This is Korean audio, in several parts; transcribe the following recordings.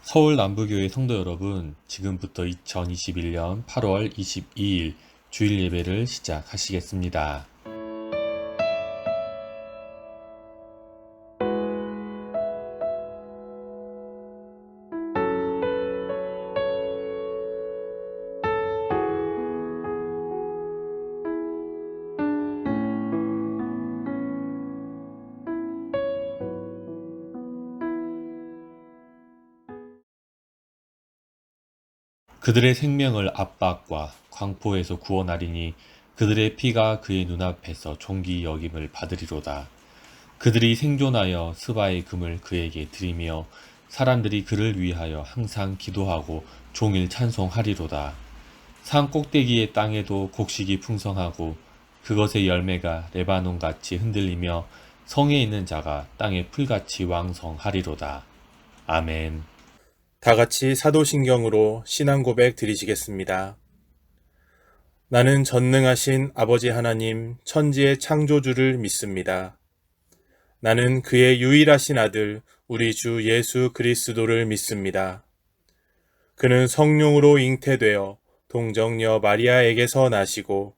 서울 남부교회 성도 여러분, 지금부터 2021년 8월 22일 주일 예배를 시작하시겠습니다. 그들의 생명을 압박과 광포에서 구원하리니 그들의 피가 그의 눈앞에서 존귀 여김을 받으리로다. 그들이 생존하여 스바의 금을 그에게 드리며 사람들이 그를 위하여 항상 기도하고 종일 찬송하리로다. 산 꼭대기의 땅에도 곡식이 풍성하고 그것의 열매가 레바논같이 흔들리며 성에 있는 자가 땅의 풀같이 왕성하리로다. 아멘. 다 같이 사도신경으로 신앙 고백 드리시겠습니다. 나는 전능하신 아버지 하나님 천지의 창조주를 믿습니다. 나는 그의 유일하신 아들 우리 주 예수 그리스도를 믿습니다. 그는 성령으로 잉태되어 동정녀 마리아에게서 나시고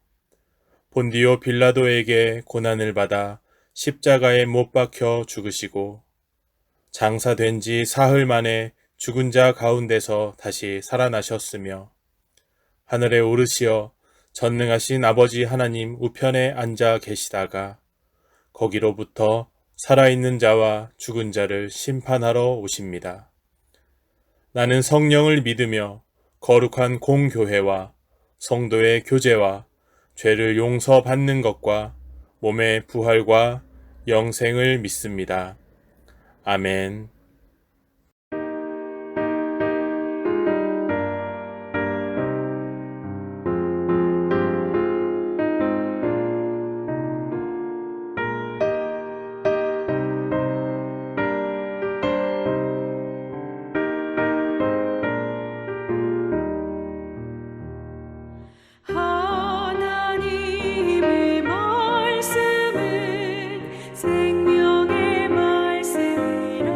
본디오 빌라도에게 고난을 받아 십자가에 못 박혀 죽으시고 장사된 지 사흘 만에 죽은 자 가운데서 다시 살아나셨으며 하늘에 오르시어 전능하신 아버지 하나님 우편에 앉아 계시다가 거기로부터 살아있는 자와 죽은 자를 심판하러 오십니다. 나는 성령을 믿으며 거룩한 공교회와 성도의 교제와 죄를 용서받는 것과 몸의 부활과 영생을 믿습니다. 아멘. 하나님의 말씀은 생명의 말씀이라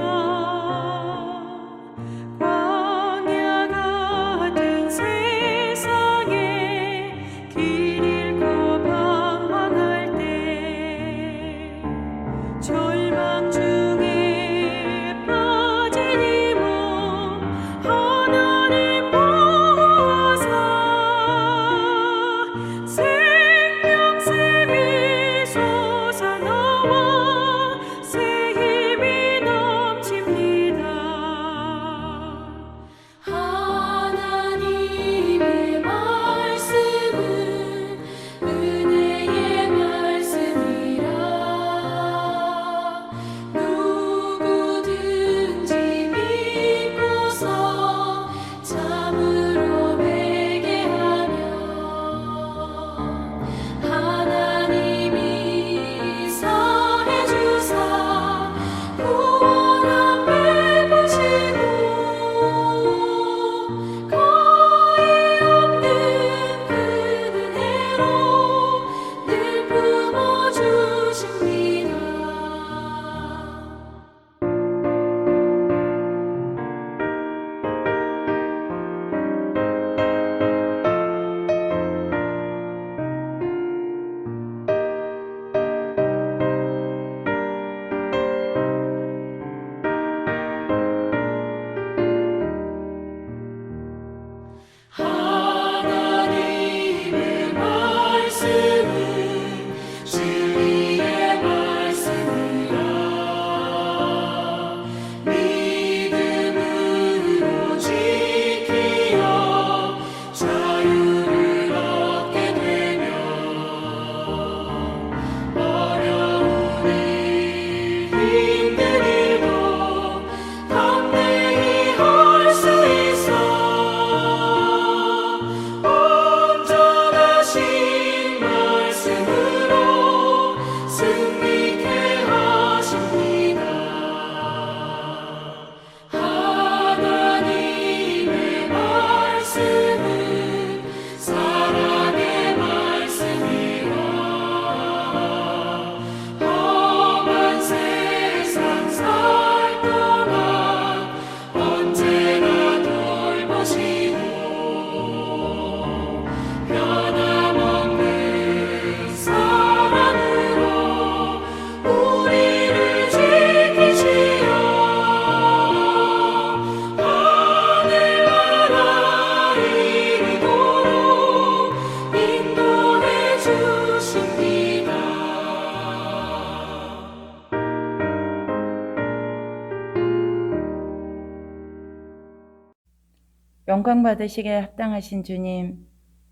영광 받으시기에 합당하신 주님,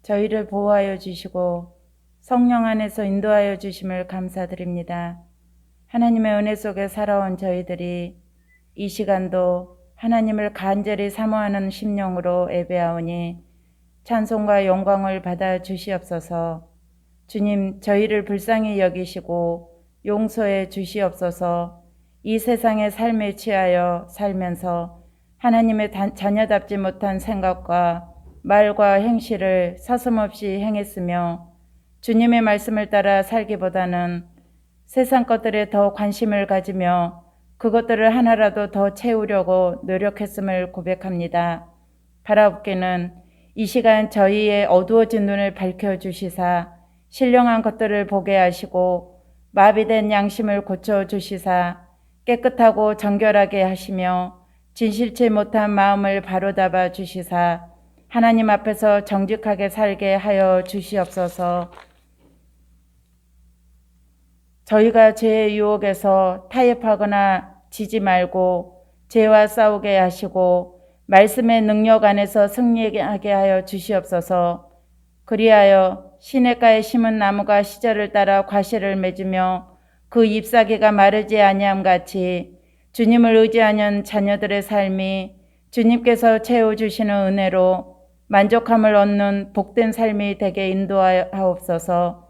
저희를 보호하여 주시고 성령 안에서 인도하여 주심을 감사드립니다. 하나님의 은혜 속에 살아온 저희들이 이 시간도 하나님을 간절히 사모하는 심령으로 예배하오니 찬송과 영광을 받아 주시옵소서. 주님, 저희를 불쌍히 여기시고 용서해 주시옵소서. 이 세상의 삶에 취하여 살면서 하나님의 자녀답지 못한 생각과 말과 행실을 서슴없이 행했으며 주님의 말씀을 따라 살기보다는 세상 것들에 더 관심을 가지며 그것들을 하나라도 더 채우려고 노력했음을 고백합니다. 바라옵기는 이 시간 저희의 어두워진 눈을 밝혀주시사 신령한 것들을 보게 하시고 마비된 양심을 고쳐주시사 깨끗하고 정결하게 하시며 진실치 못한 마음을 바로잡아 주시사 하나님 앞에서 정직하게 살게 하여 주시옵소서. 저희가 죄의 유혹에서 타협하거나 지지 말고 죄와 싸우게 하시고 말씀의 능력 안에서 승리하게 하여 주시옵소서. 그리하여 시냇가에 심은 나무가 시절을 따라 과실을 맺으며 그 잎사귀가 마르지 아니함 같이 주님을 의지하는 자녀들의 삶이 주님께서 채워주시는 은혜로 만족함을 얻는 복된 삶이 되게 인도하옵소서.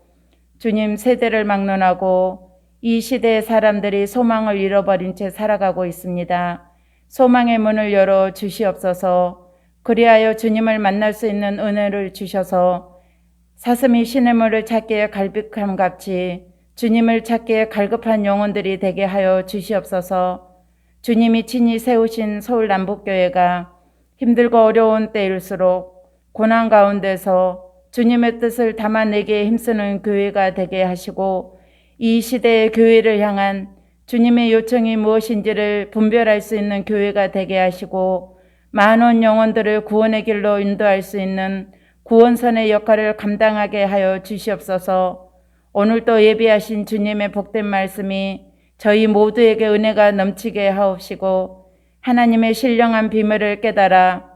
주님, 세대를 막론하고 이 시대의 사람들이 소망을 잃어버린 채 살아가고 있습니다. 소망의 문을 열어 주시옵소서. 그리하여 주님을 만날 수 있는 은혜를 주셔서 사슴이 시냇물을 찾기에 갈급함 같이 주님을 찾기에 갈급한 영혼들이 되게 하여 주시옵소서. 주님이 친히 세우신 서울 남북교회가 힘들고 어려운 때일수록 고난 가운데서 주님의 뜻을 담아내기에 힘쓰는 교회가 되게 하시고 이 시대의 교회를 향한 주님의 요청이 무엇인지를 분별할 수 있는 교회가 되게 하시고 많은 영혼들을 구원의 길로 인도할 수 있는 구원선의 역할을 감당하게 하여 주시옵소서. 오늘도 예비하신 주님의 복된 말씀이 저희 모두에게 은혜가 넘치게 하옵시고 하나님의 신령한 비밀을 깨달아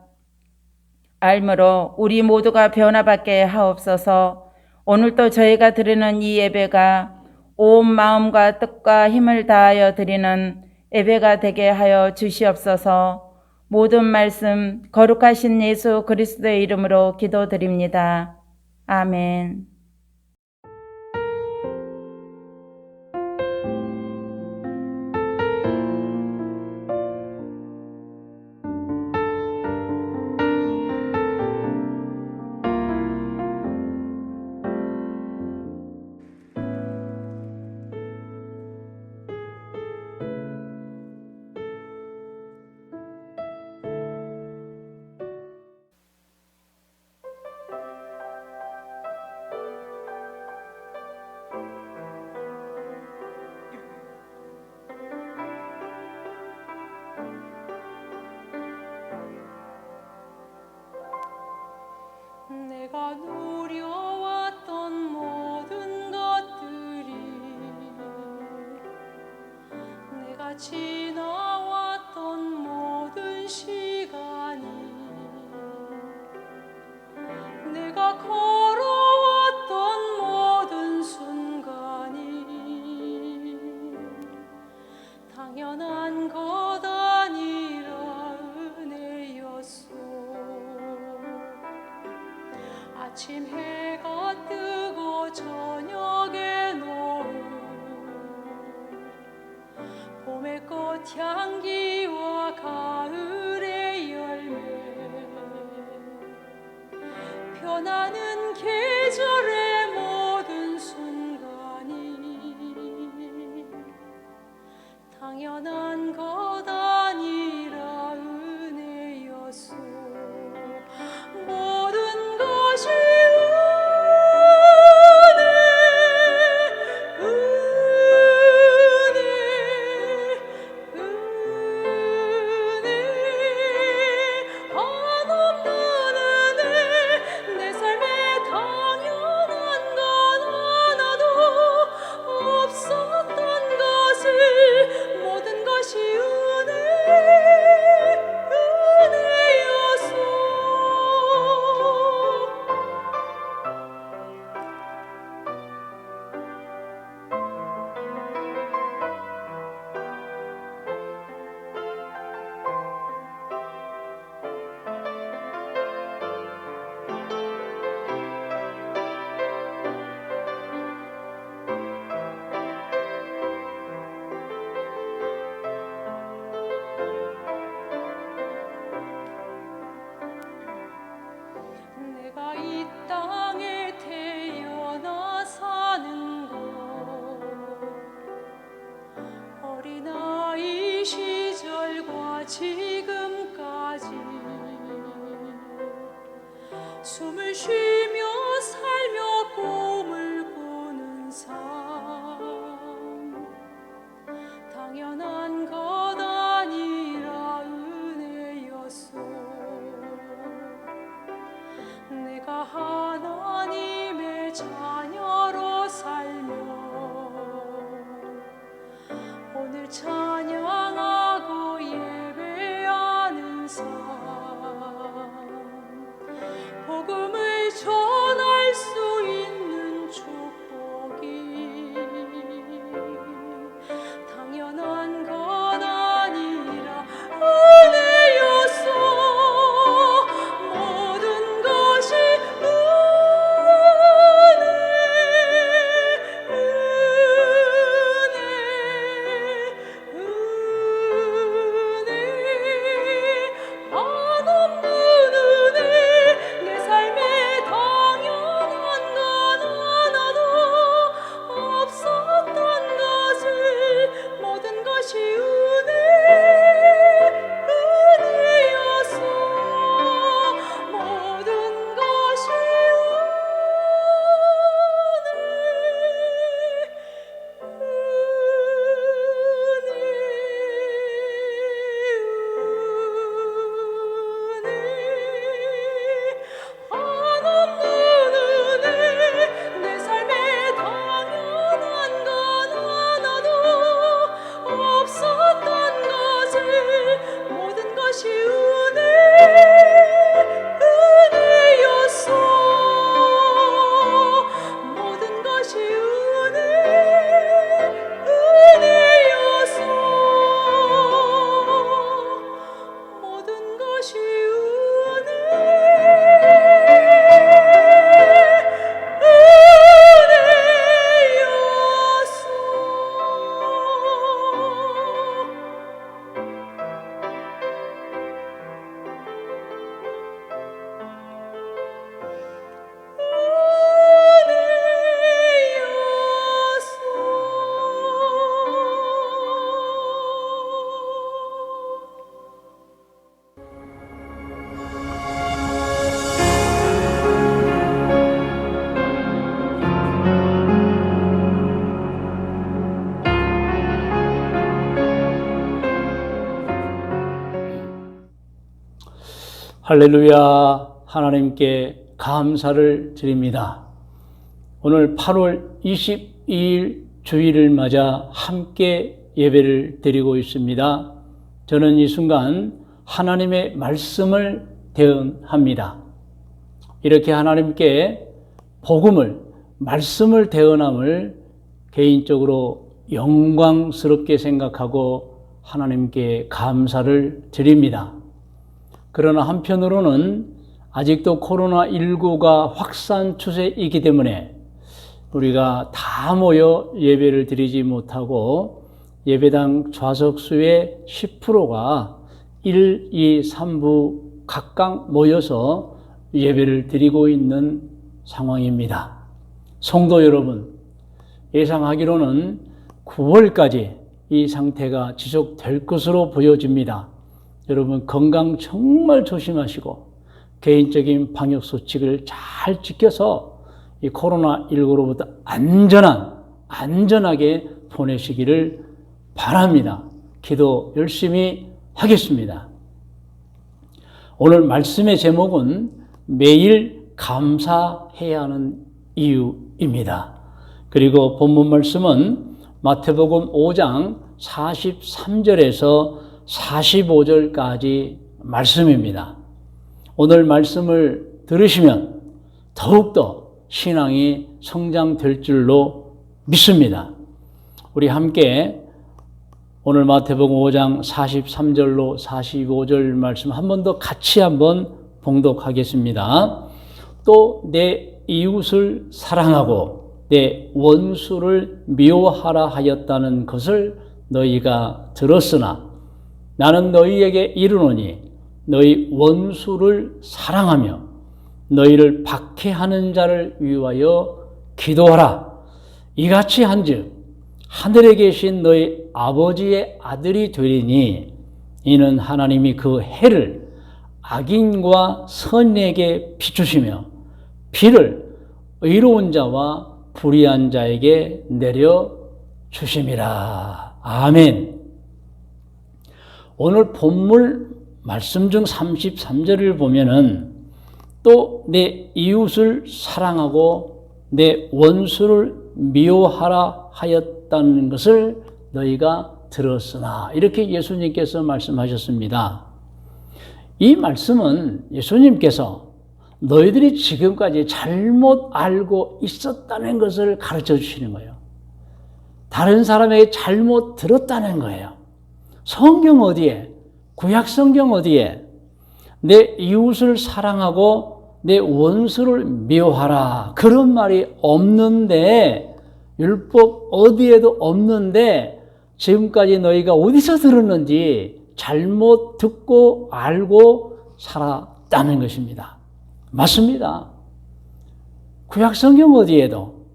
알므로 우리 모두가 변화받게 하옵소서. 오늘도 저희가 드리는 이 예배가 온 마음과 뜻과 힘을 다하여 드리는 예배가 되게 하여 주시옵소서. 모든 말씀 거룩하신 예수 그리스도의 이름으로 기도드립니다. 아멘. 내가 누려왔던 모든 것들이 내가 지나왔던 모든 시간이 내가 걸어왔던 모든 순간이 당연한 것 아니라 은혜였소. 아침 해가 뜨고 저녁에 노을 봄의 꽃향기와 가을의 열매 변하는 계절의 모든 순간이 당연한 것 아니라 은혜였소. 모든 것이 모든 것이 쉬며 살며 꿈을 꾸는 삶 당연한 것 아니라 은혜였소. 내가 하나님의 자녀로 살며 오늘 찬양하고 예배하는 삶 복음을 전할 수 있는 축복이 당연한 것 아니라 은혜였소. 모든 것이 은혜 한없는 은혜. 내 삶에 당연한 건 하나도 없었던 것을 모든 것이 은혜였소. 모든 것이 한없는 은혜. 내 삶에 당연한 건 하나도 없었던 것을 모든 것이 은혜였소. 모든 것이 은혜였소. 모든 것이 할렐루야. 하나님께 감사를 드립니다. 오늘 8월 22일 주일을 맞아 함께 예배를 드리고 있습니다. 저는 이 순간 하나님의 말씀을 대언합니다. 이렇게 하나님께 복음을, 말씀을 대언함을 개인적으로 영광스럽게 생각하고 하나님께 감사를 드립니다. 그러나 한편으로는 아직도 코로나19가 확산 추세이기 때문에 우리가 다 모여 예배를 드리지 못하고 예배당 좌석수의 10%가 1, 2, 3부 각각 모여서 예배를 드리고 있는 상황입니다. 성도 여러분, 예상하기로는 9월까지 이 상태가 지속될 것으로 보여집니다. 여러분 건강 정말 조심하시고 개인적인 방역수칙을 잘 지켜서 이 코로나19로부터 안전하게 보내시기를 바랍니다. 기도 열심히 하겠습니다. 오늘 말씀의 제목은 매일 감사해야 하는 이유입니다. 그리고 본문 말씀은 마태복음 5장 43절에서 45절까지 말씀입니다. 오늘 말씀을 들으시면 더욱더 신앙이 성장될 줄로 믿습니다. 우리 함께 오늘 마태복음 5장 43절로 45절 말씀 한 번 더 같이 한번 봉독하겠습니다. 또 내 이웃을 사랑하고 내 원수를 미워하라 하였다는 것을 너희가 들었으나 나는 너희에게 이르노니 너희 원수를 사랑하며 너희를 박해하는 자를 위하여 기도하라. 이같이 한즉 하늘에 계신 너희 아버지의 아들이 되리니 이는 하나님이 그 해를 악인과 선인에게 비추시며 비를 의로운 자와 불의한 자에게 내려 주심이라. 아멘. 오늘 본문 말씀 중 33절을 보면은 또 내 이웃을 사랑하고 내 원수를 미워하라 하였다는 것을 너희가 들었으나, 이렇게 예수님께서 말씀하셨습니다. 이 말씀은 예수님께서 너희들이 지금까지 잘못 알고 있었다는 것을 가르쳐 주시는 거예요. 다른 사람에게 잘못 들었다는 거예요. 성경 어디에? 구약 성경 어디에? 내 이웃을 사랑하고 내 원수를 미워하라. 그런 말이 없는데, 율법 어디에도 없는데 지금까지 너희가 어디서 들었는지 잘못 듣고 알고 살았다는 것입니다. 맞습니다. 구약 성경 어디에도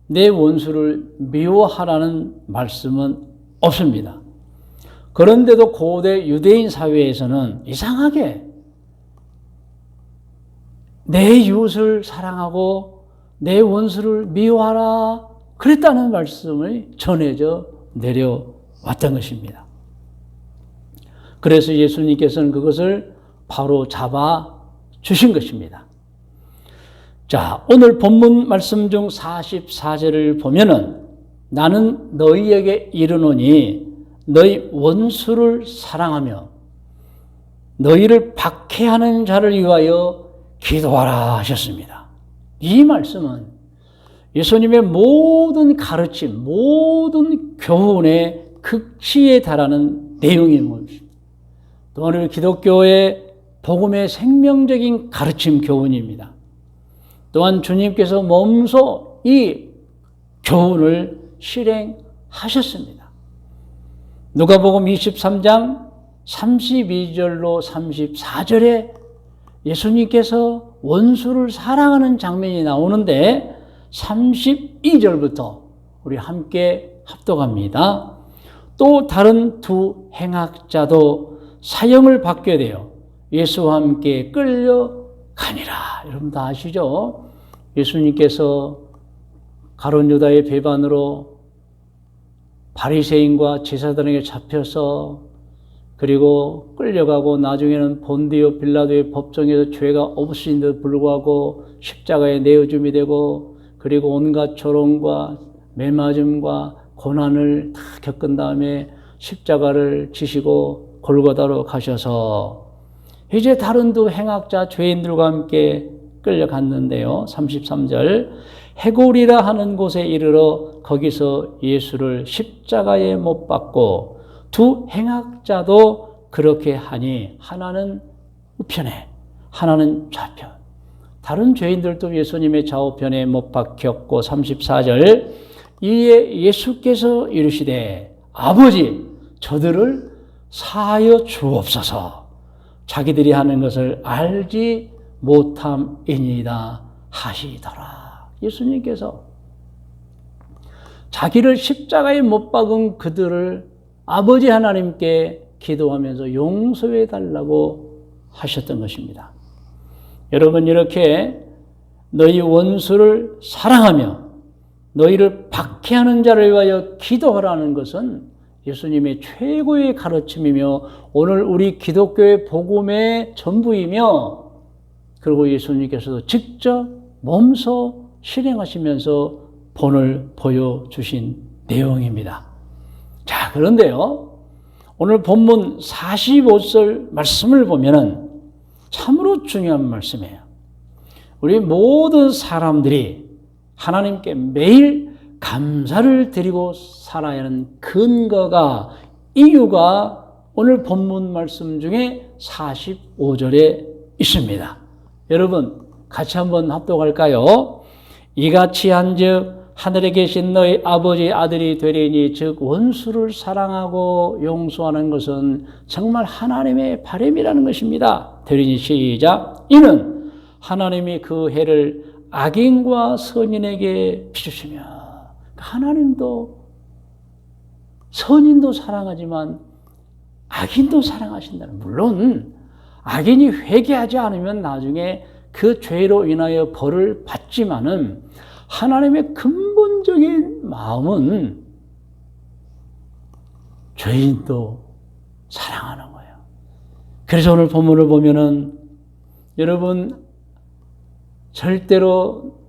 내 원수를 미워하라는 말씀은 없습니다. 그런데도 고대 유대인 사회에서는 이상하게 내 이웃을 사랑하고 내 원수를 미워하라 그랬다는 말씀이 전해져 내려왔던 것입니다. 그래서 예수님께서는 그것을 바로 잡아 주신 것입니다. 자, 오늘 본문 말씀 중 44절을 보면은 나는 너희에게 이르노니 너희 원수를 사랑하며 너희를 박해하는 자를 위하여 기도하라 하셨습니다. 이 말씀은 예수님의 모든 가르침, 모든 교훈의 극치에 달하는 내용인 것입니다. 또 오늘 기독교의 복음의 생명적인 가르침 교훈입니다. 또한 주님께서 몸소 이 교훈을 실행하셨습니다. 누가복음 23장 32절로 34절에 예수님께서 원수를 사랑하는 장면이 나오는데 32절부터 우리 함께 합독합니다. 또 다른 두 행악자도 사형을 받게 되어 예수와 함께 끌려가니라. 여러분 다 아시죠? 예수님께서 가룟 유다의 배반으로 바리새인과 제사장에게 잡혀서 그리고 끌려가고 나중에는 본디오 빌라도의 법정에서 죄가 없으신데도 불구하고 십자가에 내어줌이 되고 그리고 온갖 조롱과 매맞음과 고난을 다 겪은 다음에 십자가를 지시고 골고다로 가셔서 이제 다른 두 행악자 죄인들과 함께 끌려갔는데요. 33절 해골이라 하는 곳에 이르러 거기서 예수를 십자가에 못 박고 두 행악자도 그렇게 하니 하나는 우편에 하나는 좌편. 다른 죄인들도 예수님의 좌우편에 못 박혔고 34절 이에 예수께서 이르시되 아버지 저들을 사하여 주옵소서 자기들이 하는 것을 알지 못함이니이다 하시더라. 예수님께서 자기를 십자가에 못 박은 그들을 아버지 하나님께 기도하면서 용서해 달라고 하셨던 것입니다. 여러분 이렇게 너희 원수를 사랑하며 너희를 박해하는 자를 위하여 기도하라는 것은 예수님의 최고의 가르침이며 오늘 우리 기독교의 복음의 전부이며 그리고 예수님께서도 직접 몸소 실행하시면서 본을 보여주신 내용입니다. 자, 그런데요. 오늘 본문 45절 말씀을 보면은 참으로 중요한 말씀이에요. 우리 모든 사람들이 하나님께 매일 감사를 드리고 살아야 하는 근거가 이유가 오늘 본문 말씀 중에 45절에 있습니다. 여러분 같이 한번 합독할까요? 이같이 한즉 하늘에 계신 너희 아버지의 아들이 되리니 즉 원수를 사랑하고 용서하는 것은 정말 하나님의 바람이라는 것입니다. 되리니 시작. 이는 하나님이 그 해를 악인과 선인에게 비추시며 하나님도 선인도 사랑하지만 악인도 사랑하신다는 물론 악인이 회개하지 않으면 나중에 그 죄로 인하여 벌을 받지만은 하나님의 근본적인 마음은 죄인도 사랑하는 거예요. 그래서 오늘 본문을 보면은 여러분 절대로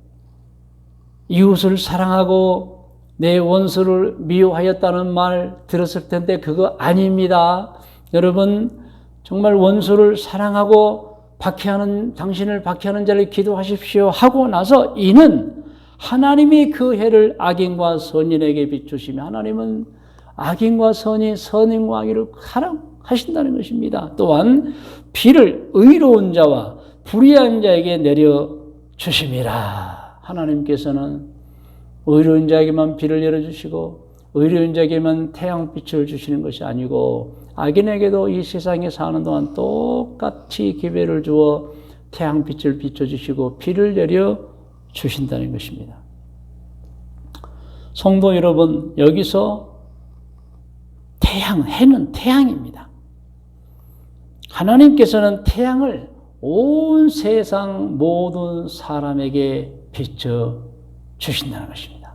이웃을 사랑하고 내 원수를 미워하였다는 말 들었을 텐데 그거 아닙니다. 여러분 정말 원수를 사랑하고 당신을 박해하는 자를 기도하십시오 하고 나서 이는 하나님이 그 해를 악인과 선인에게 비추시며 하나님은 악인과 선인, 선인과 악인을 사랑하신다는 것입니다. 또한 비를 의로운 자와 불의한 자에게 내려주심이라. 하나님께서는 의로운 자에게만 비를 내려주시고 의로운 자에게만 태양빛을 주시는 것이 아니고 악인에게도 이 세상에 사는 동안 똑같이 기회를 주어 태양빛을 비춰주시고 비를 내려주신다는 것입니다. 성도 여러분, 여기서 해는 태양입니다. 하나님께서는 태양을 온 세상 모든 사람에게 비춰주신다는 것입니다.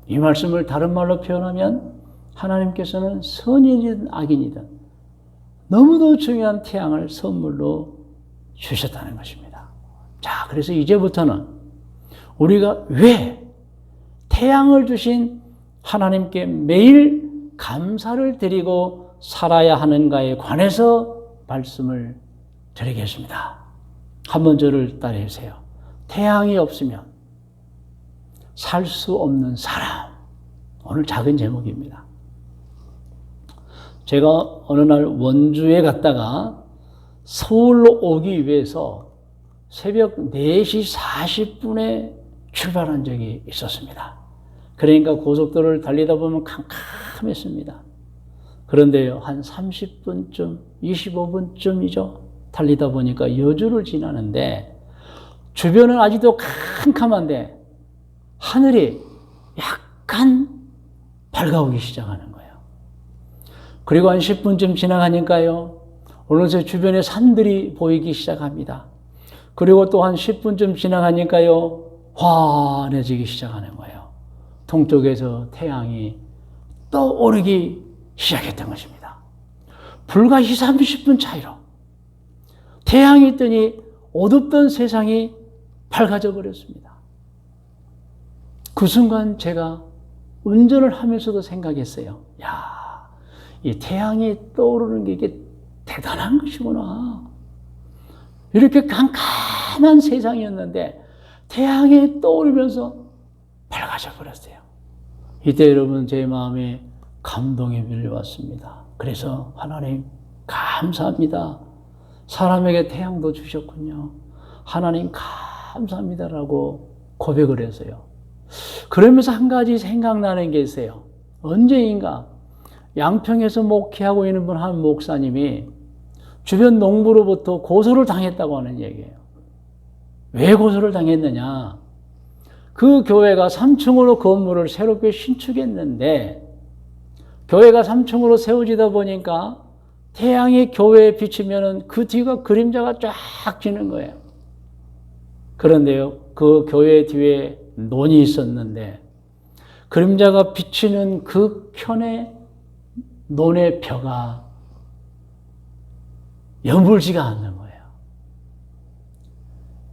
이 말씀을 다른 말로 표현하면 하나님께서는 선인이든 악인이든 너무도 중요한 태양을 선물로 주셨다는 것입니다. 자, 그래서 이제부터는 우리가 왜 태양을 주신 하나님께 매일 감사를 드리고 살아야 하는가에 관해서 말씀을 드리겠습니다. 한번 저를 따라해 주세요. 태양이 없으면 살 수 없는 사람. 오늘 작은 제목입니다. 제가 어느 날 원주에 갔다가 서울로 오기 위해서 새벽 4시 40분에 출발한 적이 있었습니다. 그러니까 고속도로를 달리다 보면 캄캄했습니다. 그런데요, 한 30분쯤, 25분쯤이죠. 달리다 보니까 여주를 지나는데 주변은 아직도 캄캄한데 하늘이 약간 밝아오기 시작하는 거예요. 그리고 한 10분쯤 지나가니까요, 어느새 주변에 산들이 보이기 시작합니다. 그리고 또 한 10분쯤 지나가니까요, 환해지기 시작하는 거예요. 동쪽에서 태양이 떠오르기 시작했던 것입니다. 불과 20, 30분 차이로 태양이 뜨니 어둡던 세상이 밝아져 버렸습니다. 그 순간 제가 운전을 하면서도 생각했어요. 야, 이 태양이 떠오르는 게 이게 대단한 것이구나. 이렇게 깜깜한 세상이었는데 태양이 떠오르면서 밝아져 버렸어요. 이때 여러분 제 마음에 감동이 밀려왔습니다. 그래서 하나님 감사합니다. 사람에게 태양도 주셨군요. 하나님 감사합니다라고 고백을 했어요. 그러면서 한 가지 생각나는 게 있어요. 언제인가 양평에서 목회하고 있는 분 한 목사님이 주변 농부로부터 고소를 당했다고 하는 얘기예요. 왜 고소를 당했느냐? 그 교회가 3층으로 건물을 새롭게 신축했는데 교회가 3층으로 세워지다 보니까 태양이 교회에 비치면은 그 뒤가 그림자가 쫙 지는 거예요. 그런데요, 그 교회 뒤에 논이 있었는데 그림자가 비치는 그 편에 논의 벼가 여물지가 않는 거예요.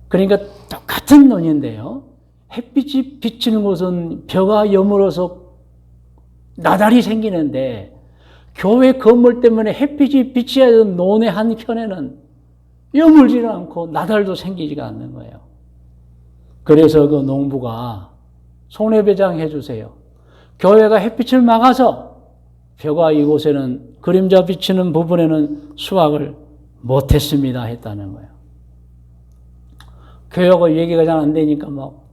그러니까 똑같은 논인데요, 햇빛이 비치는 곳은 벼가 여물어서 나달이 생기는데 교회 건물 때문에 햇빛이 비치야 되는 논의 한 켠에는 여물지를 않고 나달도 생기지가 않는 거예요. 그래서 그 농부가 손해배상 해주세요. 교회가 햇빛을 막아서 벼가 이곳에는 그림자 비치는 부분에는 수확을 못했습니다 했다는 거예요. 교회가 얘기가 잘 안 되니까 막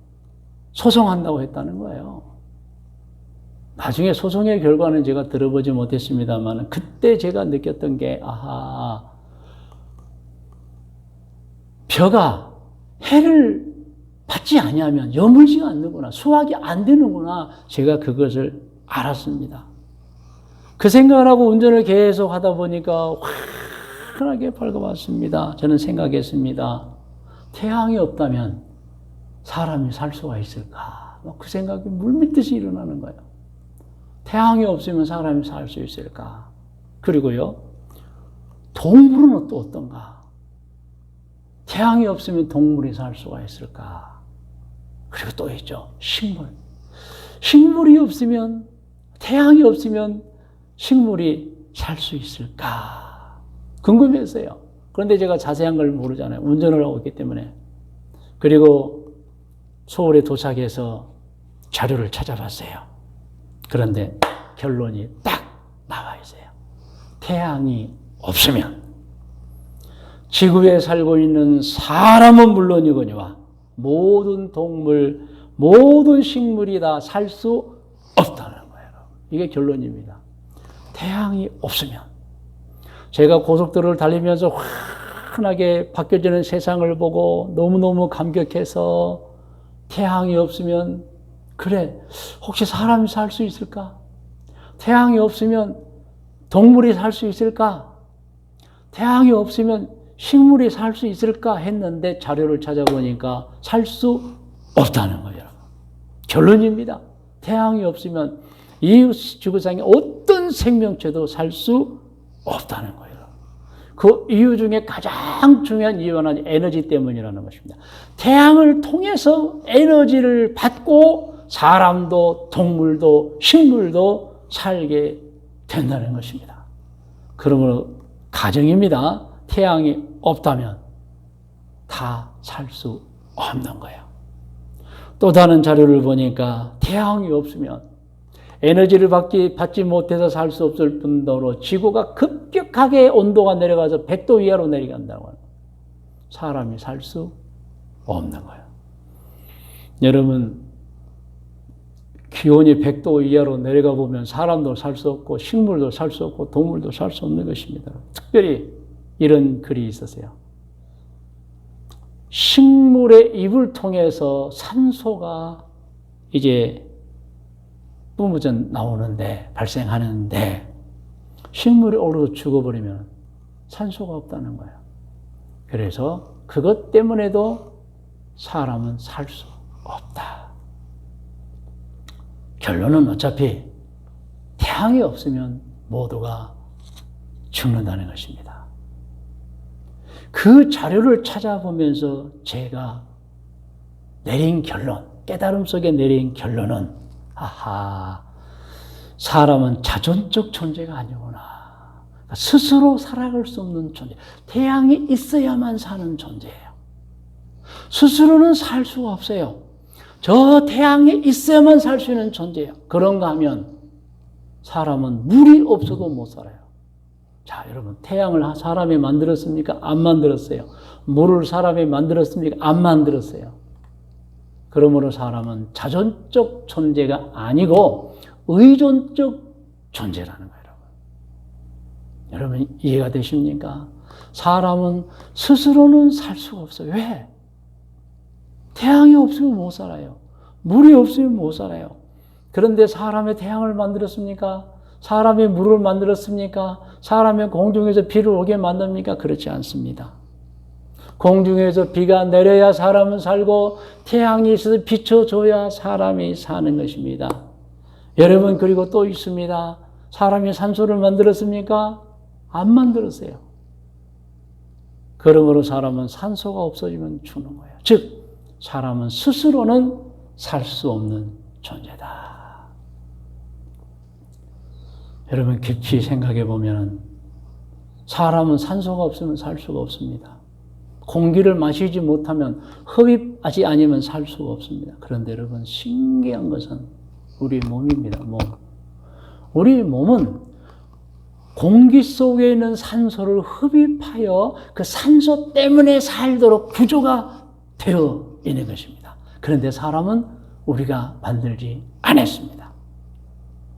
소송한다고 했다는 거예요. 나중에 소송의 결과는 제가 들어보지 못했습니다만 그때 제가 느꼈던 게 아하, 벼가 해를 받지 아니하면 여물지가 않는구나, 수확이 안 되는구나, 제가 그것을 알았습니다. 그 생각을 하고 운전을 계속 하다 보니까 환하게 밝아왔습니다. 저는 생각했습니다. 태양이 없다면 사람이 살 수가 있을까? 그 생각이 물밀듯이 일어나는 거예요. 태양이 없으면 사람이 살 수 있을까? 그리고요, 동물은 또 어떤가? 태양이 없으면 동물이 살 수가 있을까? 그리고 또 있죠, 식물. 식물이 없으면, 태양이 없으면 식물이 살 수 있을까? 궁금했어요. 그런데 제가 자세한 걸 모르잖아요. 운전을 하고 있기 때문에. 그리고 서울에 도착해서 자료를 찾아봤어요. 그런데 결론이 딱 나와 있어요. 태양이 없으면 지구에 살고 있는 사람은 물론이거니와 모든 동물, 모든 식물이 다 살 수 없다는 거예요. 이게 결론입니다. 태양이 없으면. 제가 고속도로를 달리면서 환하게 바뀌어지는 세상을 보고 너무너무 감격해서 태양이 없으면, 그래, 혹시 사람이 살 수 있을까? 태양이 없으면 동물이 살 수 있을까? 태양이 없으면 식물이 살 수 있을까? 했는데 자료를 찾아보니까 살 수 없다는 거예요. 결론입니다. 태양이 없으면 이 지구상에 어떤 생명체도 살 수 없다는 거예요. 그 이유 중에 가장 중요한 이유는 에너지 때문이라는 것입니다. 태양을 통해서 에너지를 받고 사람도 동물도 식물도 살게 된다는 것입니다. 그러므로 가정입니다. 태양이 없다면 다 살 수 없는 거예요. 또 다른 자료를 보니까 태양이 없으면 에너지를 받지 못해서 살 수 없을 뿐더러 지구가 급격하게 온도가 내려가서 100도 이하로 내려간다고 하는 거예요. 사람이 살 수 없는 거예요. 여러분, 기온이 100도 이하로 내려가 보면 사람도 살 수 없고 식물도 살 수 없고 동물도 살 수 없는 것입니다. 특별히 이런 글이 있었어요. 식물의 입을 통해서 산소가 이제 뿜어져 나오는데, 발생하는데, 식물이 얼어서 죽어버리면 산소가 없다는 거예요. 그래서 그것 때문에도 사람은 살 수 없다. 결론은 어차피 태양이 없으면 모두가 죽는다는 것입니다. 그 자료를 찾아보면서 제가 내린 결론, 깨달음 속에 내린 결론은, 아하, 사람은 자존적 존재가 아니구나. 스스로 살아갈 수 없는 존재. 태양이 있어야만 사는 존재예요. 스스로는 살 수가 없어요. 저 태양이 있어야만 살 수 있는 존재예요. 그런가 하면 사람은 물이 없어도 못 살아요. 자, 여러분, 태양을 사람이 만들었습니까? 안 만들었어요. 물을 사람이 만들었습니까? 안 만들었어요. 그러므로 사람은 자존적 존재가 아니고 의존적 존재라는 거예요. 여러분, 이해가 되십니까? 사람은 스스로는 살 수가 없어요. 왜? 태양이 없으면 못 살아요. 물이 없으면 못 살아요. 그런데 사람의 태양을 만들었습니까? 사람의 물을 만들었습니까? 사람의 공중에서 비를 오게 만듭니까? 그렇지 않습니다. 공중에서 비가 내려야 사람은 살고 태양이 있어서 비춰줘야 사람이 사는 것입니다. 여러분, 그리고 또 있습니다. 사람이 산소를 만들었습니까? 안 만들었어요. 그러므로 사람은 산소가 없어지면 죽는 거예요. 즉, 사람은 스스로는 살 수 없는 존재다. 여러분, 깊이 생각해 보면 사람은 산소가 없으면 살 수가 없습니다. 공기를 마시지 못하면, 흡입하지 않으면 살 수가 없습니다. 그런데 여러분, 신기한 것은 우리 몸입니다. 몸. 우리 몸은 공기 속에 있는 산소를 흡입하여 그 산소 때문에 살도록 구조가 되어 있는 것입니다. 그런데 사람은 우리가 만들지 않았습니다.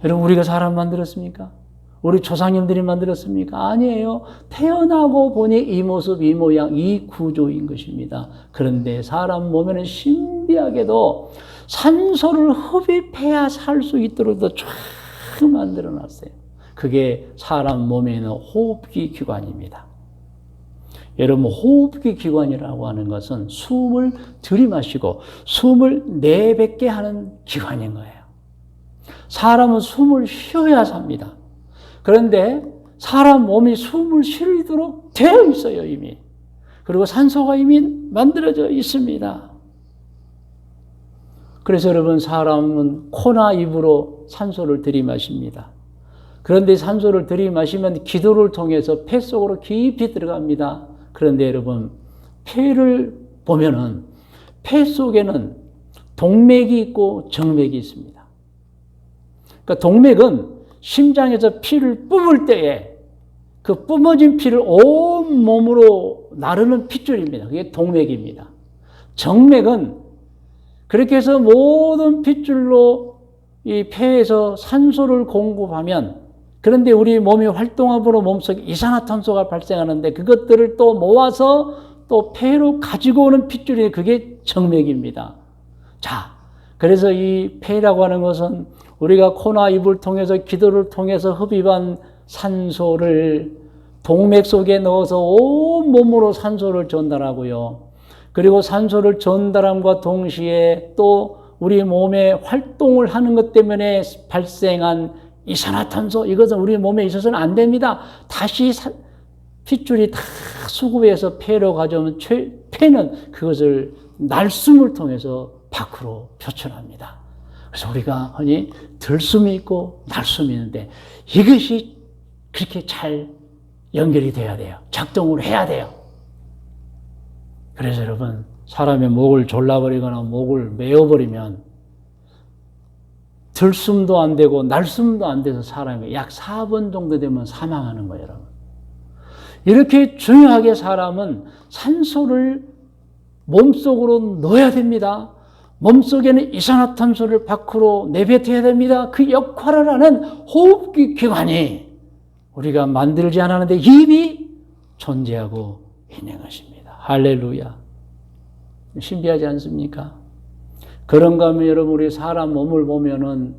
여러분, 우리가 사람 만들었습니까? 우리 조상님들이 만들었습니까? 아니에요. 태어나고 보니 이 모습, 이 모양, 이 구조인 것입니다. 그런데 사람 몸에는 신비하게도 산소를 흡입해야 살 수 있도록 쫙 만들어 놨어요. 그게 사람 몸에 있는 호흡기 기관입니다. 여러분, 호흡기 기관이라고 하는 것은 숨을 들이마시고 숨을 내뱉게 하는 기관인 거예요. 사람은 숨을 쉬어야 삽니다. 그런데 사람 몸이 숨을 쉬도록 되어 있어요, 이미. 그리고 산소가 이미 만들어져 있습니다. 그래서 여러분, 사람은 코나 입으로 산소를 들이마십니다. 그런데 산소를 들이마시면 기도를 통해서 폐 속으로 깊이 들어갑니다. 그런데 여러분, 폐를 보면은 폐 속에는 동맥이 있고 정맥이 있습니다. 그러니까 동맥은 심장에서 피를 뿜을 때에 그 뿜어진 피를 온 몸으로 나르는 핏줄입니다. 그게 동맥입니다. 정맥은 그렇게 해서 모든 핏줄로 이 폐에서 산소를 공급하면, 그런데 우리 몸이 활동함으로 몸속에 이산화탄소가 발생하는데 그것들을 또 모아서 또 폐로 가지고 오는 핏줄이 그게 정맥입니다. 자, 그래서 이 폐라고 하는 것은 우리가 코나 입을 통해서 기도를 통해서 흡입한 산소를 동맥 속에 넣어서 온 몸으로 산소를 전달하고요. 그리고 산소를 전달함과 동시에 또 우리 몸에 활동을 하는 것 때문에 발생한 이산화탄소, 이것은 우리 몸에 있어서는 안 됩니다. 다시 핏줄이 다 수급해서 폐로 가져오면 폐는 그것을 날숨을 통해서 밖으로 표출합니다. 그래서 우리가 흔히 들숨이 있고 날숨이 있는데 이것이 그렇게 잘 연결이 돼야 돼요. 작동을 해야 돼요. 그래서 여러분, 사람의 목을 졸라버리거나 목을 메어버리면 들숨도 안 되고 날숨도 안 돼서 사람이 약 4번 정도 되면 사망하는 거예요, 여러분. 이렇게 중요하게 사람은 산소를 몸속으로 넣어야 됩니다. 몸속에는 이산화탄소를 밖으로 내뱉어야 됩니다. 그 역할을 하는 호흡기 기관이 우리가 만들지 않았는데 이미 존재하고 있는 것입니다. 할렐루야. 신비하지 않습니까? 그런가 하면 여러분, 우리 사람 몸을 보면은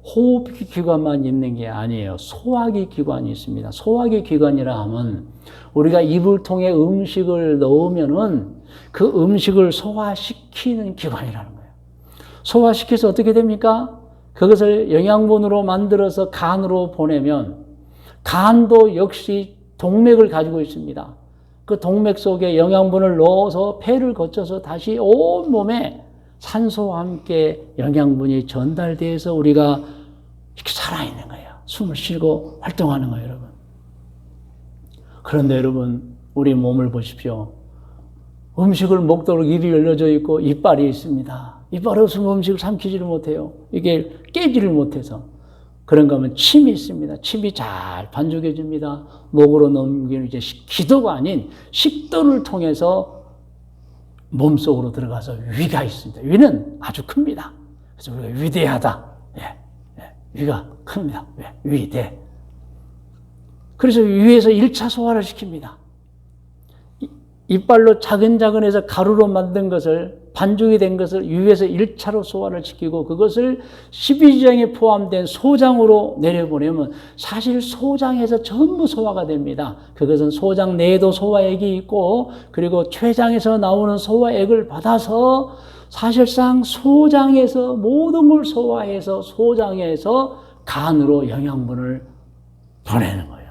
호흡기 기관만 있는 게 아니에요. 소화기 기관이 있습니다. 소화기 기관이라 하면 우리가 입을 통해 음식을 넣으면은 그 음식을 소화시키는 기관이라는 거예요. 소화시켜서 어떻게 됩니까? 그것을 영양분으로 만들어서 간으로 보내면 간도 역시 동맥을 가지고 있습니다. 그 동맥 속에 영양분을 넣어서 폐를 거쳐서 다시 온 몸에 산소와 함께 영양분이 전달돼서 우리가 이렇게 살아있는 거예요. 숨을 쉬고 활동하는 거예요, 여러분. 그런데 여러분, 우리 몸을 보십시오. 음식을 먹도록 입이 열려져 있고 이빨이 있습니다. 이빨 없으면 음식을 삼키지를 못해요. 이게 깨지를 못해서. 그런가 하면 침이 있습니다. 침이 잘 반죽해 줍니다. 목으로 넘기는 이제 기도가 아닌 식도를 통해서 몸속으로 들어가서 위가 있습니다. 위는 아주 큽니다. 그래서 우리가 위대하다. 위가 큽니다. 위대. 그래서 위에서 1차 소화를 시킵니다. 이빨로 자근자근해서 가루로 만든 것을, 반죽이 된 것을 위에서 1차로 소화를 시키고 그것을 12지장에 포함된 소장으로 내려보내면 사실 소장에서 전부 소화가 됩니다. 그것은 소장 내에도 소화액이 있고 그리고 췌장에서 나오는 소화액을 받아서 사실상 소장에서 모든 걸 소화해서 소장에서 간으로 영양분을 보내는 거예요.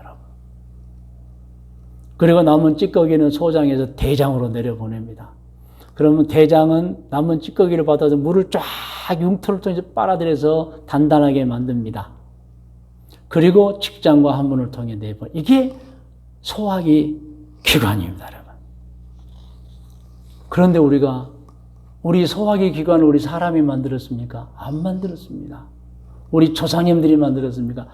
그리고 남은 찌꺼기는 소장에서 대장으로 내려보냅니다. 그러면 대장은 남은 찌꺼기를 받아서 물을 쫙 융터를 통해서 빨아들여서 단단하게 만듭니다. 그리고 직장과 항문을 통해 내보내. 이게 소화기 기관입니다, 여러분. 그런데 우리 소화기 기관을 우리 사람이 만들었습니까? 안 만들었습니다. 우리 조상님들이 만들었습니까?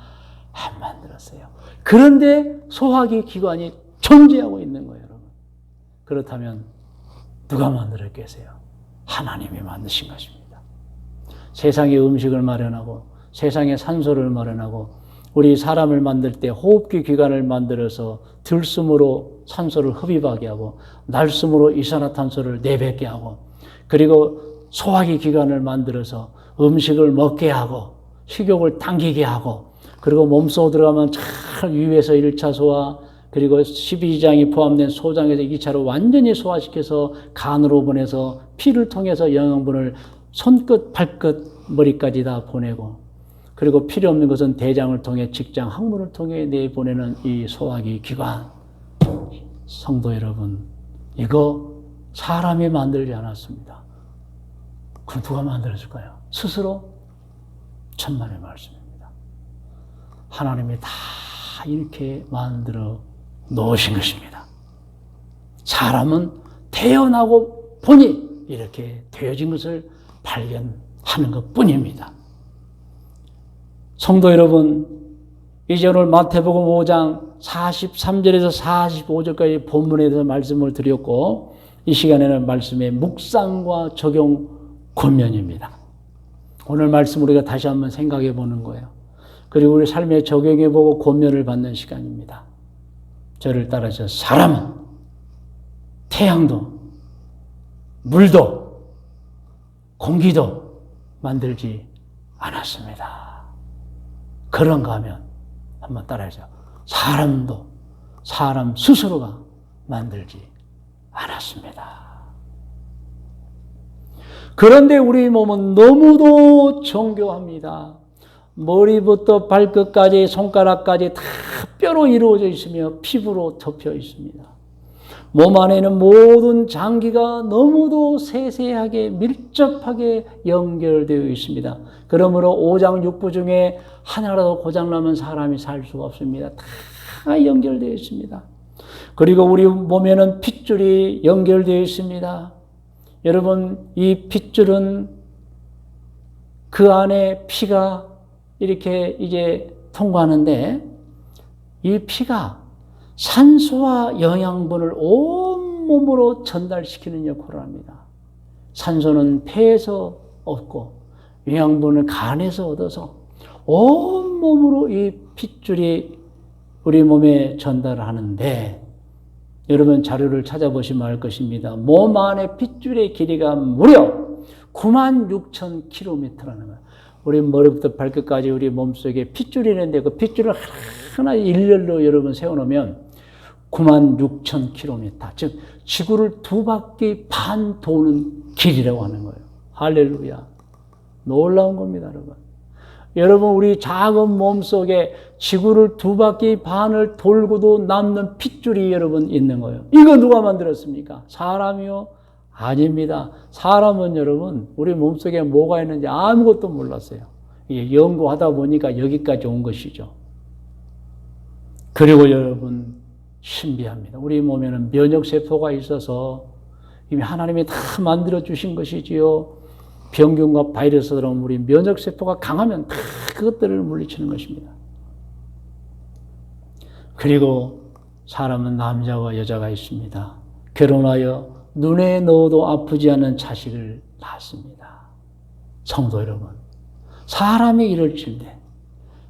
안 만들었어요. 그런데 소화기 기관이 존재하고 있는 거예요, 여러분. 그렇다면 누가 만들었겠어요? 하나님이 만드신 것입니다. 세상에 음식을 마련하고 세상에 산소를 마련하고 우리 사람을 만들 때 호흡기 기관을 만들어서 들숨으로 산소를 흡입하게 하고 날숨으로 이산화탄소를 내뱉게 하고 그리고 소화기 기관을 만들어서 음식을 먹게 하고 식욕을 당기게 하고 그리고 몸속으로 들어가면 잘 위에서 1차 소화 그리고 12지장이 포함된 소장에서 2차로 완전히 소화시켜서 간으로 보내서 피를 통해서 영양분을 손끝, 발끝, 머리까지 다 보내고, 그리고 필요 없는 것은 대장을 통해 직장, 항문을 통해 내보내는 이 소화기 기관. 성도 여러분, 이거 사람이 만들지 않았습니다. 그럼 누가 만들었을까요? 스스로? 천만의 말씀입니다. 하나님이 다 이렇게 만들어 놓으신 것입니다. 사람은 태어나고 보니 이렇게 되어진 것을 발견하는 것 뿐입니다. 성도 여러분, 이제 오늘 마태복음 5장 43절에서 45절까지 본문에 대해서 말씀을 드렸고, 이 시간에는 말씀의 묵상과 적용 권면입니다. 오늘 말씀 우리가 다시 한번 생각해 보는 거예요. 그리고 우리 삶에 적용해 보고 권면을 받는 시간입니다. 저를 따라서 사람은 태양도 물도 공기도 만들지 않았습니다. 그런가 하면 한번 따라해서 사람도 사람 스스로가 만들지 않았습니다. 그런데 우리 몸은 너무도 정교합니다. 머리부터 발끝까지 손가락까지 다 뼈로 이루어져 있으며 피부로 덮여 있습니다. 몸 안에 있는 모든 장기가 너무도 세세하게 밀접하게 연결되어 있습니다. 그러므로 오장육부 중에 하나라도 고장나면 사람이 살 수가 없습니다. 다 연결되어 있습니다. 그리고 우리 몸에는 핏줄이 연결되어 있습니다. 여러분, 이 핏줄은 그 안에 피가 이렇게 이제 통과하는데, 이 피가 산소와 영양분을 온몸으로 전달시키는 역할을 합니다. 산소는 폐에서 얻고 영양분을 간에서 얻어서 온몸으로 이 핏줄이 우리 몸에 전달하는데, 여러분 자료를 찾아보시면 알 것입니다. 몸 안에 핏줄의 길이가 무려 96,000km라는 거예요. 우리 머리부터 발끝까지 우리 몸속에 핏줄이 있는데, 그 핏줄을 하나 일렬로 여러분 세워놓으면 96,000km, 즉 지구를 2바퀴 반 도는 길이라고 하는 거예요. 할렐루야. 놀라운 겁니다, 여러분. 여러분, 우리 작은 몸속에 지구를 2바퀴 반을 돌고도 남는 핏줄이 여러분 있는 거예요. 이거 누가 만들었습니까? 사람이요? 아닙니다. 사람은 여러분 우리 몸속에 뭐가 있는지 아무것도 몰랐어요. 이게 연구하다 보니까 여기까지 온 것이죠. 그리고 여러분 신비합니다. 우리 몸에는 면역세포가 있어서 이미 하나님이 다 만들어 주신 것이지요. 병균과 바이러스처럼 우리 면역세포가 강하면 다 그것들을 물리치는 것입니다. 그리고 사람은 남자와 여자가 있습니다. 결혼하여 눈에 넣어도 아프지 않은 자식을 낳습니다. 성도 여러분, 사람이 이럴진데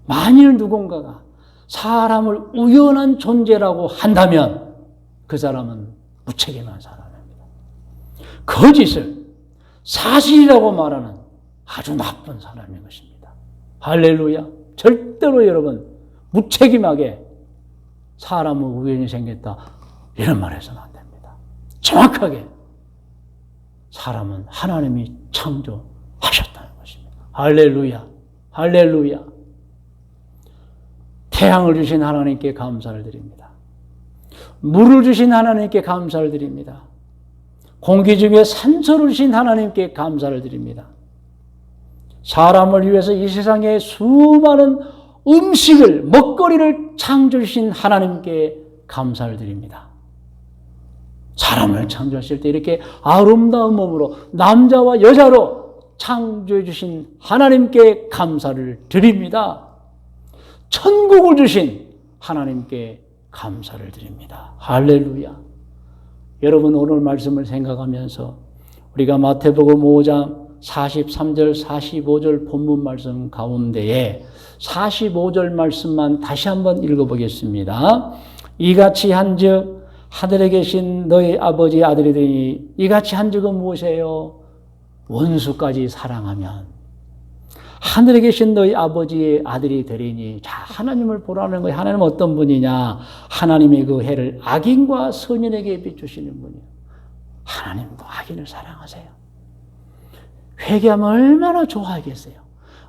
만일 누군가가 사람을 우연한 존재라고 한다면 그 사람은 무책임한 사람입니다. 거짓을 사실이라고 말하는 아주 나쁜 사람인 것입니다. 할렐루야. 절대로 여러분 무책임하게 사람은 우연히 생겼다 이런 말 해서는 안 됩니다. 정확하게 사람은 하나님이 창조하셨다는 것입니다. 할렐루야. 할렐루야. 태양을 주신 하나님께 감사를 드립니다. 물을 주신 하나님께 감사를 드립니다. 공기 중에 산소를 주신 하나님께 감사를 드립니다. 사람을 위해서 이 세상에 수많은 음식을, 먹거리를 창조하신 하나님께 감사를 드립니다. 사람을 창조하실 때 이렇게 아름다운 몸으로 남자와 여자로 창조해 주신 하나님께 감사를 드립니다. 천국을 주신 하나님께 감사를 드립니다. 할렐루야. 여러분 오늘 말씀을 생각하면서 우리가 마태복음 5장 43절 45절 본문 말씀 가운데에 45절 말씀만 다시 한번 읽어보겠습니다. 이같이 한즉 하늘에 계신 너희 아버지 아들이 되니, 이같이 한즉은 무엇이에요? 원수까지 사랑하면 하늘에 계신 너희 아버지의 아들이 되리니. 자, 하나님을 보라는 거예요. 하나님은 어떤 분이냐? 하나님의 그 해를 악인과 선인에게 비추시는 분이에요. 하나님도 악인을 사랑하세요. 회개하면 얼마나 좋아하겠어요.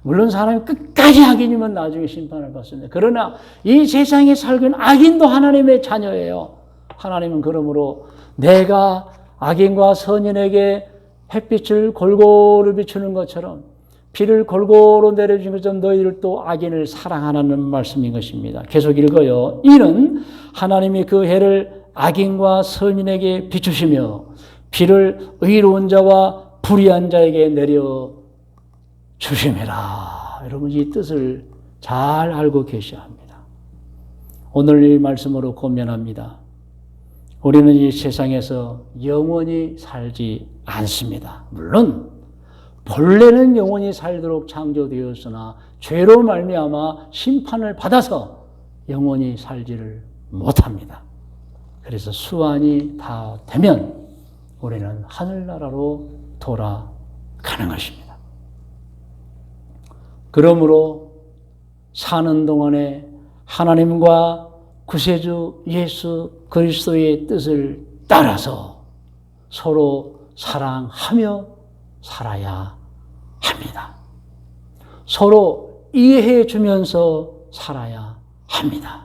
물론 사람이 끝까지 악인이면 나중에 심판을 받습니다. 그러나 이 세상에 살고 있는 악인도 하나님의 자녀예요. 하나님은 그러므로 내가 악인과 선인에게 햇빛을 골고루 비추는 것처럼, 비를 골고루 내려주는 것처럼 너희를 또 악인을 사랑하라는 말씀인 것입니다. 계속 읽어요. 이는 하나님이 그 해를 악인과 선인에게 비추시며 비를 의로운 자와 불의한 자에게 내려 주심이라. 여러분, 이 뜻을 잘 알고 계셔야 합니다. 오늘 이 말씀으로 고면합니다. 우리는 이 세상에서 영원히 살지 않습니다. 물론 본래는 영원히 살도록 창조되었으나 죄로 말미암아 심판을 받아서 영원히 살지를 못합니다. 그래서 수완이 다 되면 우리는 하늘나라로 돌아가는 것입니다. 그러므로 사는 동안에 하나님과 구세주 예수 그리스도의 뜻을 따라서 서로 사랑하며 살아야 합니다. 서로 이해해 주면서 살아야 합니다.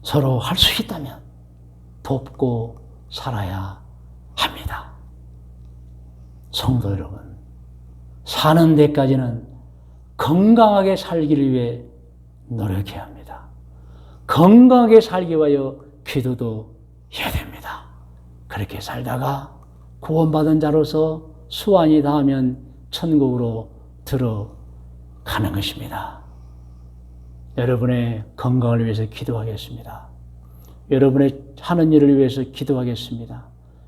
서로 할 수 있다면 돕고 살아야 합니다. 성도 여러분, 사는 데까지는 건강하게 살기를 위해 노력해야 합니다. 건강하게 살기 위하여 기도도 해야 됩니다. 그렇게 살다가 구원받은 자로서 수완이 닿으면 천국으로 들어가는 것입니다. 여러분의 건강을 위해서 기도하겠습니다. 여러분의 하는 일을 위해서 기도하겠습니다.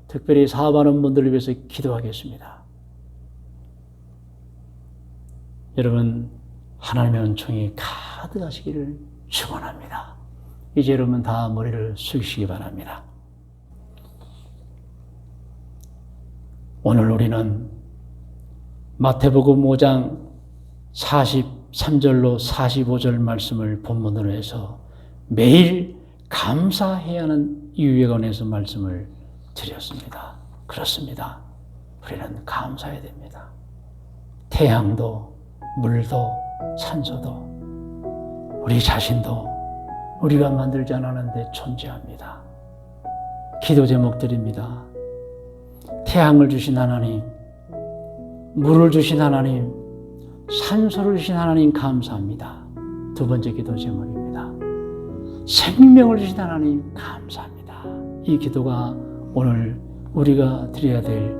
특별히 사업하는 분들을 위해서 기도하겠습니다. 여러분, 하나님의 은총이 가득하시기를 축원합니다. 이제 여러분 다 머리를 숙이시기 바랍니다. 오늘 우리는 마태복음 5장 43절로 45절 말씀을 본문으로 해서 매일 감사해야 하는 이유에 관해서 말씀을 드렸습니다. 그렇습니다. 우리는 감사해야 됩니다. 태양도, 물도, 산소도, 우리 자신도 우리가 만들지 않았는데 존재합니다. 기도 제목드립니다. 태양을 주신 하나님, 물을 주신 하나님, 산소를 주신 하나님 감사합니다. 두 번째 기도 제목입니다. 생명을 주신 하나님 감사합니다. 이 기도가 오늘 우리가 드려야 될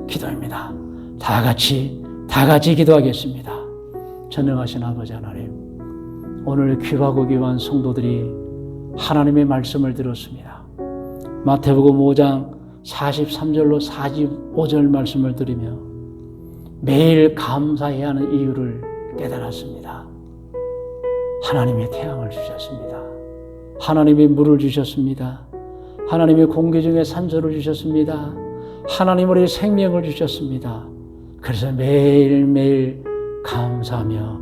기도입니다. 다 같이 기도하겠습니다. 전능하신 아버지 하나님, 오늘 귀하고 귀한 성도들이 하나님의 말씀을 들었습니다. 마태복음 5장 43절로 45절 말씀을 들으며 매일 감사해야 하는 이유를 깨달았습니다. 하나님의 태양을 주셨습니다. 하나님의 물을 주셨습니다. 하나님의 공기 중에 산소를 주셨습니다. 하나님 우리 생명을 주셨습니다. 그래서 매일매일 감사하며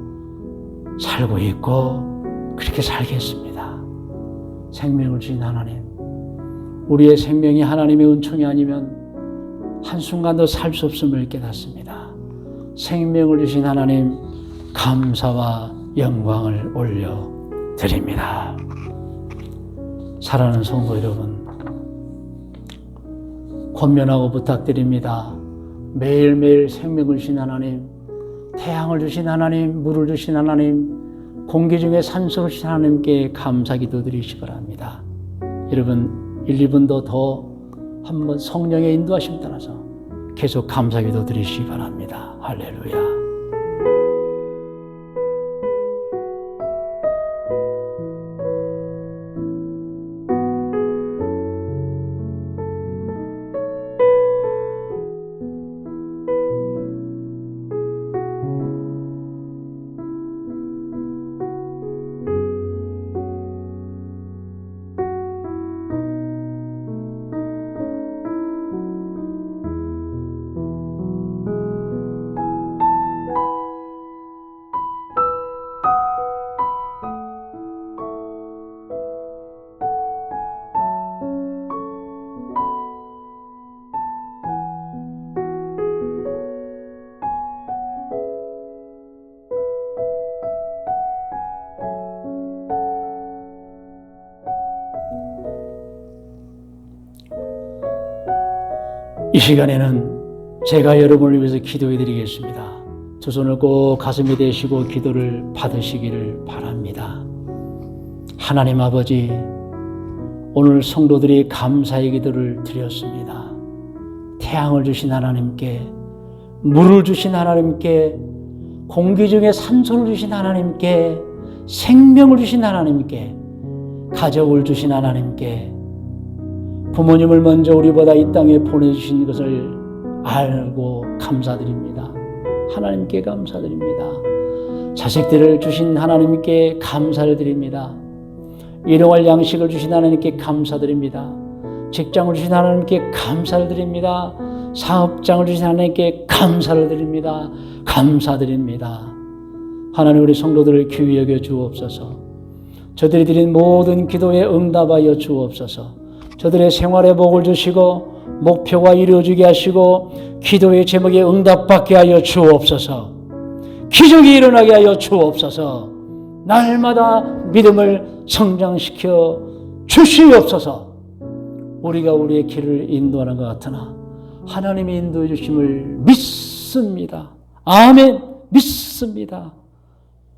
살고 있고 그렇게 살겠습니다. 생명을 주신 하나님, 우리의 생명이 하나님의 은총이 아니면 한순간도 살 수 없음을 깨닫습니다. 생명을 주신 하나님 감사와 영광을 올려드립니다. 사랑하는 성도 여러분, 권면하고 부탁드립니다. 매일매일 생명을 주신 하나님, 태양을 주신 하나님, 물을 주신 하나님, 공기 중에 산소를 주신 하나님께 감사기도 드리시기 바랍니다. 여러분 1, 2분도 더 한번 성령의 인도하심 따라서 계속 감사기도 드리시기 바랍니다. 할렐루야. 이 시간에는 제가 여러분을 위해서 기도해 드리겠습니다. 두 손을 꼭 가슴에 대시고 기도를 받으시기를 바랍니다. 하나님 아버지, 오늘 성도들이 감사의 기도를 드렸습니다. 태양을 주신 하나님께, 물을 주신 하나님께, 공기 중에 산소를 주신 하나님께, 생명을 주신 하나님께, 가족을 주신 하나님께, 부모님을 먼저 우리보다 이 땅에 보내주신 것을 알고 감사드립니다. 하나님께 감사드립니다. 자식들을 주신 하나님께 감사를 드립니다. 일용할 양식을 주신 하나님께 감사드립니다. 직장을 주신 하나님께 감사를 드립니다. 사업장을 주신 하나님께 감사를 드립니다. 감사드립니다. 하나님, 우리 성도들을 귀히 여겨 주옵소서. 저들이 드린 모든 기도에 응답하여 주옵소서. 저들의 생활에 복을 주시고 목표가 이루어지게 하시고 기도의 제목에 응답받게 하여 주옵소서. 기적이 일어나게 하여 주옵소서. 날마다 믿음을 성장시켜 주시옵소서. 우리가 우리의 길을 인도하는 것 같으나 하나님이 인도해 주심을 믿습니다. 아멘. 믿습니다.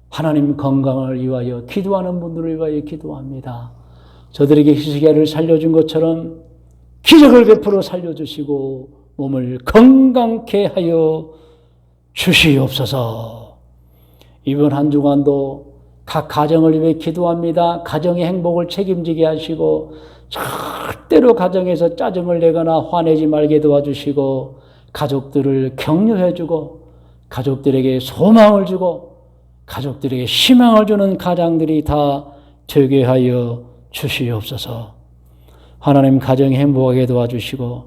하나님 건강을 위하여 기도하는 분들을 위하여 기도합니다. 저들에게 히스기야를 살려준 것처럼 기적을 베풀어 살려주시고 몸을 건강케 하여 주시옵소서. 이번 한 주간도 각 가정을 위해 기도합니다. 가정의 행복을 책임지게 하시고 절대로 가정에서 짜증을 내거나 화내지 말게 도와주시고 가족들을 격려해주고 가족들에게 소망을 주고 가족들에게 희망을 주는 가장들이 다 되게 하여 주시옵소서. 하나님, 가정이 행복하게 도와주시고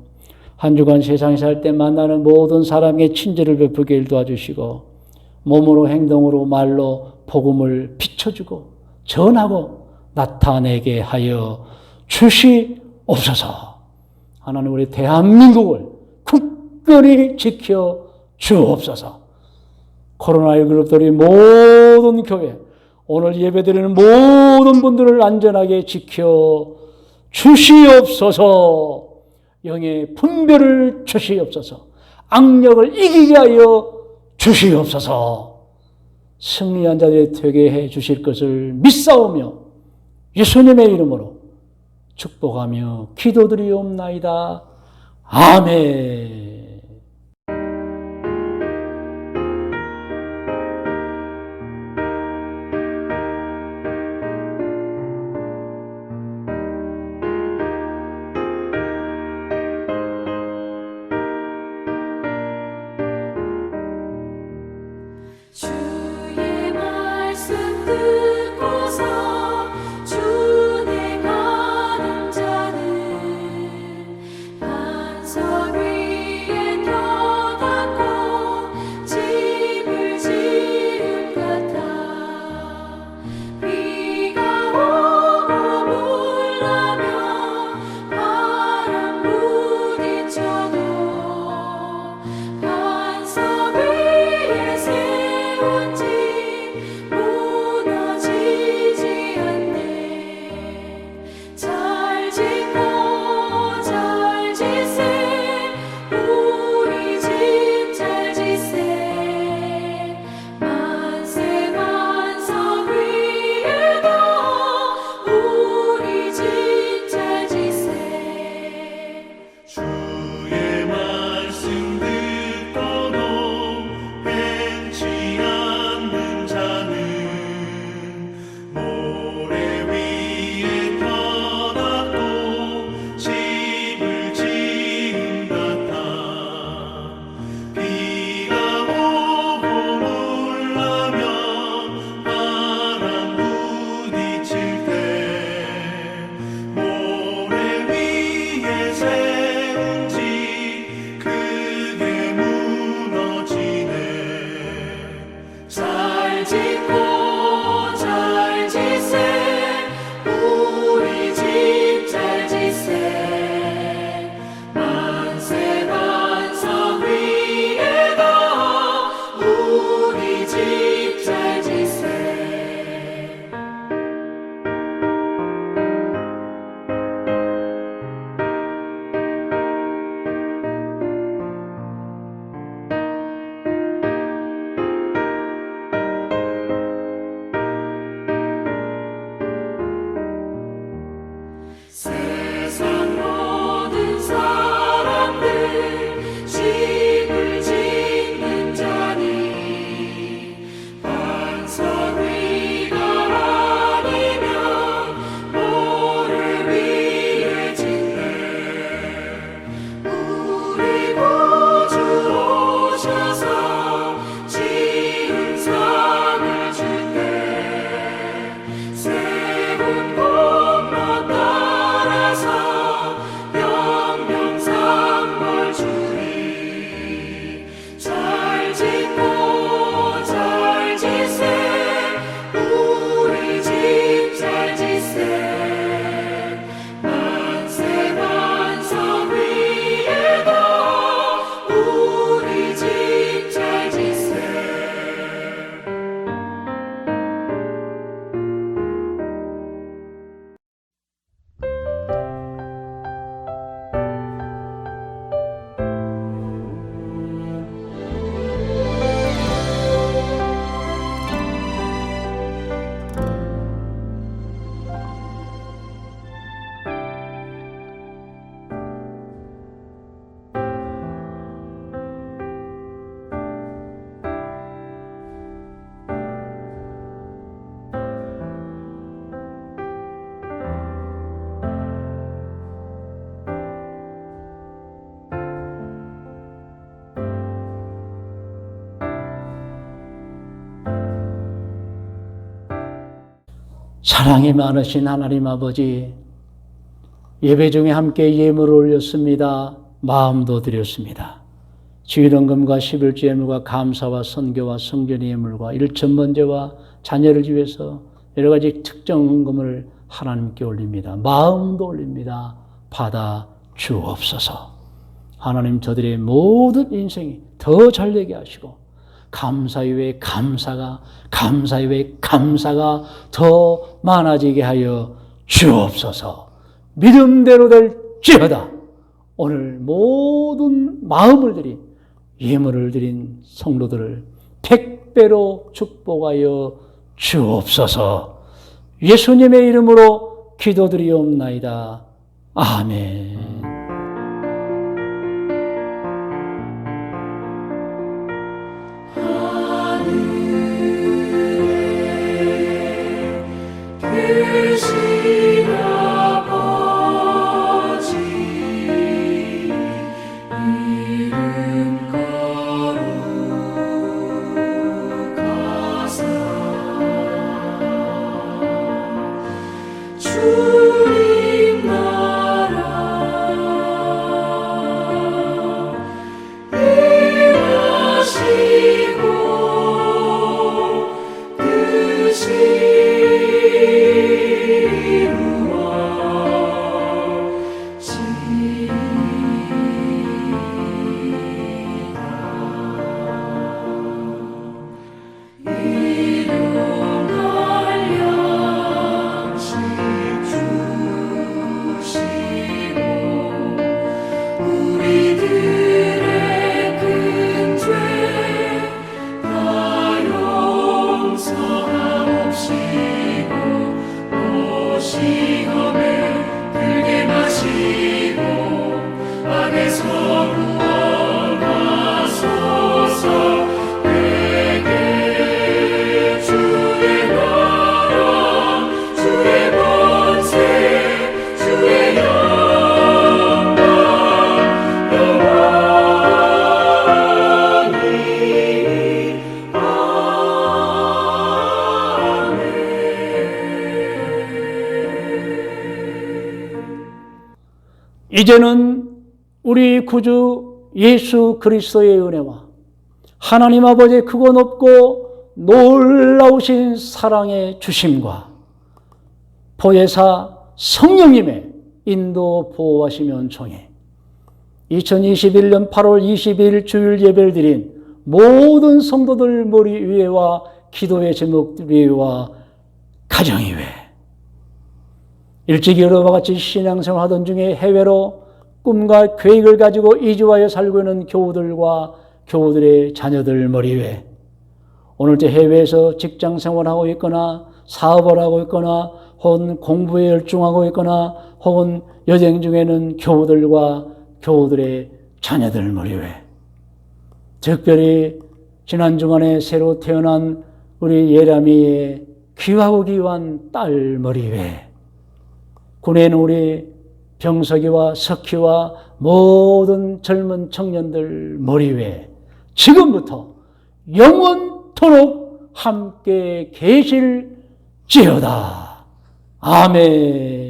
한 주간 세상에 살 때 만나는 모든 사람에게 친절을 베풀게 도와주시고 몸으로 행동으로 말로 복음을 비춰주고 전하고 나타내게 하여 주시옵소서. 하나님, 우리 대한민국을 굳건히 지켜 주옵소서. 코로나19로부터 우리 모든 교회, 오늘 예배드리는 모든 분들을 안전하게 지켜 주시옵소서. 영의 분별을 주시옵소서. 악력을 이기게 하여 주시옵소서. 승리한 자들이 되게 해 주실 것을 믿사오며 예수님의 이름으로 축복하며 기도드리옵나이다. 아멘. 주의 말씀 듣고서 준행하는 자는 반석 위에 사랑이 많으신 하나님 아버지, 예배 중에 함께 예물을 올렸습니다. 마음도 드렸습니다. 주일헌금과 11조 예물과 감사와 선교와 성전의 예물과 일천번제와 자녀를 위해서 여러 가지 특정 헌금을 하나님께 올립니다. 마음도 올립니다. 받아 주옵소서. 하나님, 저들의 모든 인생이 더 잘되게 하시고 감사 위에 감사가 더 많아지게 하여 주옵소서. 믿음대로 될지어다. 오늘 모든 마음을 드린 예물을 드린 성도들을 100배로 축복하여 주옵소서. 예수님의 이름으로 기도드리옵나이다. 아멘. 계신 아버지 이름 거룩하사 주님 나라 임하시고 뜻이 이제는 우리 구주 예수 그리스도의 은혜와 하나님 아버지의 크고 높고 놀라우신 사랑의 주심과 보혜사 성령님의 인도 보호하시며 은총에 2021년 8월 22일 주일 예배를 드린 모든 성도들 머리 위에와 기도의 제목들 위에와 가정 위에 일찍 여러와 같이 신앙생활 하던 중에 해외로 꿈과 계획을 가지고 이주하여 살고 있는 교우들과 교우들의 자녀들 머리 위에 오늘도 해외에서 직장생활하고 있거나 사업을 하고 있거나 혹은 공부에 열중하고 있거나 혹은 여행 중에는 교우들과 교우들의 자녀들 머리 위에 특별히 지난 주간에 새로 태어난 우리 예람이의 귀하고 귀한 딸 머리 위에 군에 있는 우리 병석이와 석희와 모든 젊은 청년들 머리 위에 지금부터 영원토록 함께 계실지어다. 아멘.